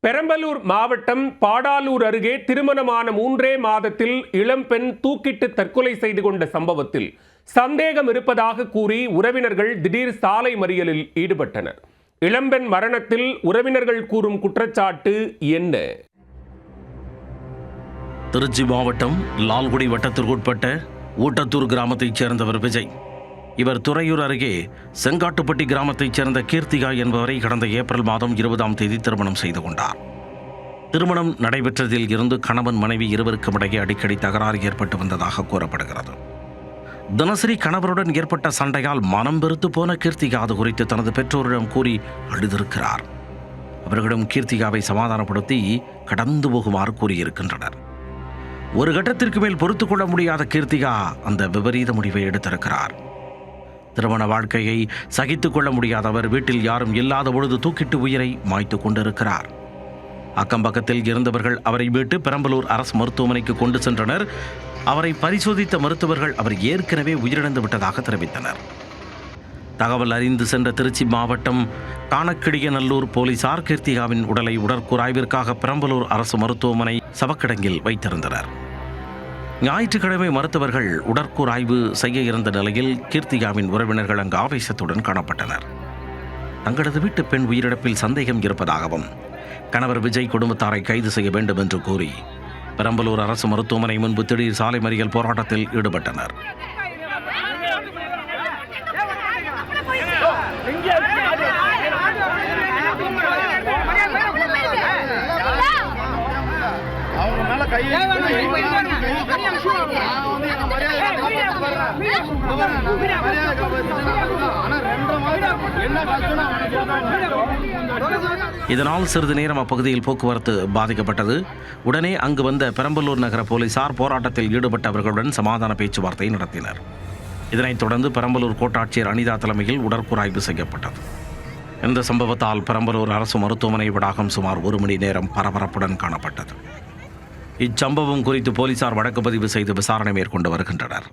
பெரம்பலூர் மாவட்டம் பாடாலூர் அருகே திருமணமான 3 மாதத்தில் இளம்பெண் தூக்கிட்டு தற்கொலை செய்து கொண்ட சம்பவத்தில் சந்தேகம் இருப்பதாக கூறி உறவினர்கள் திடீர் சாலை மறியலில் ஈடுபட்டனர். இளம்பெண் மரணத்தில் உறவினர்கள் கூறும் குற்றச்சாட்டு என்ன? திருச்சி மாவட்டம் லால்குடி வட்டத்திற்குட்பட்ட ஊட்டத்தூர் கிராமத்தைச் சேர்ந்தவர் விஜய். இவர் துறையூர் அருகே செங்காட்டுப்பட்டி கிராமத்தைச் சேர்ந்த கீர்த்திகா என்பவரை கடந்த ஏப்ரல் மாதம் 20ஆம் தேதி திருமணம் செய்து கொண்டார். திருமணம் நடைபெற்றதில் இருந்து கணவன் மனைவி இருவருக்கும் இடையே அடிக்கடி தகராறு ஏற்பட்டு வந்ததாக கூறப்படுகிறது. தினசரி கணவருடன் ஏற்பட்ட சண்டையால் மனம் வெறுத்து போன கீர்த்திகா அது குறித்து தனது பெற்றோரிடம் கூறி அழுதிருக்கிறார். அவர்களிடம் கீர்த்திகாவை சமாதானப்படுத்தி கடந்து போகுமாறு கூறியிருக்கின்றனர். ஒரு கட்டத்திற்கு மேல் பொறுத்துக் கொள்ள முடியாத கீர்த்திகா அந்த விபரீத முடிவை எடுத்திருக்கிறார். திருமண வாழ்க்கையை சகித்துக் கொள்ள முடியாத அவர் வீட்டில் யாரும் இல்லாத பொழுது தூக்கிட்டு உயிரை மாய்த்து கொண்டிருக்கிறார். அக்கம்பக்கத்தில் இருந்தவர்கள் அவரை மீட்டு பெரம்பலூர் அரசு மருத்துவமனைக்கு கொண்டு சென்றனர். அவரை பரிசோதித்த மருத்துவர்கள் அவர் ஏற்கனவே உயிரிழந்து விட்டதாக தெரிவித்தனர். தகவல் அறிந்து சென்ற திருச்சி மாவட்டம் காணக்கிடியநல்லூர் போலீசார் கீர்த்திகாவின் உடலை உடற்கூராய்விற்காக பெரம்பலூர் அரசு மருத்துவமனை சவக்கிடங்கில் வைத்திருந்தனர். ஞாயிற்றுக்கிழமை மருத்துவர்கள் உடற்கூராய்வு செய்ய இருந்த நிலையில் கீர்த்திகாவின் உறவினர்கள் அங்கு ஆவேசத்துடன் காணப்பட்டனர். தங்களது வீட்டு பெண் உயிரிழப்பில் சந்தேகம் இருப்பதாகவும் கணவர் விஜய் குடும்பத்தாரை கைது செய்ய வேண்டும் என்று கூறி பெரம்பலூர் அரசு மருத்துவமனை முன்பு திடீர் சாலை மறியல் போராட்டத்தில் ஈடுபட்டனர். இதனால் சிறிது நேரம் அப்பகுதியில் போக்குவரத்து பாதிக்கப்பட்டது. உடனே அங்கு வந்த பெரம்பலூர் நகர போலீசார் போராட்டத்தில் ஈடுபட்டவர்களுடன் சமாதான பேச்சுவார்த்தை நடத்தினர். இதனைத் தொடர்ந்து பெரம்பலூர் கோட்டாட்சியர் அனிதா தலைமையில் உடற்கூராய்வு செய்யப்பட்டது. இந்த சம்பவத்தால் பெரம்பலூர் அரசு மருத்துவமனை வளாகம் சுமார் 1 மணி நேரம் பரபரப்புடன் காணப்பட்டது. இச்சம்பவம் குறித்து போலீசார் வழக்கு பதிவு செய்து விசாரணை மேற்கொண்டு வருகின்றனர்.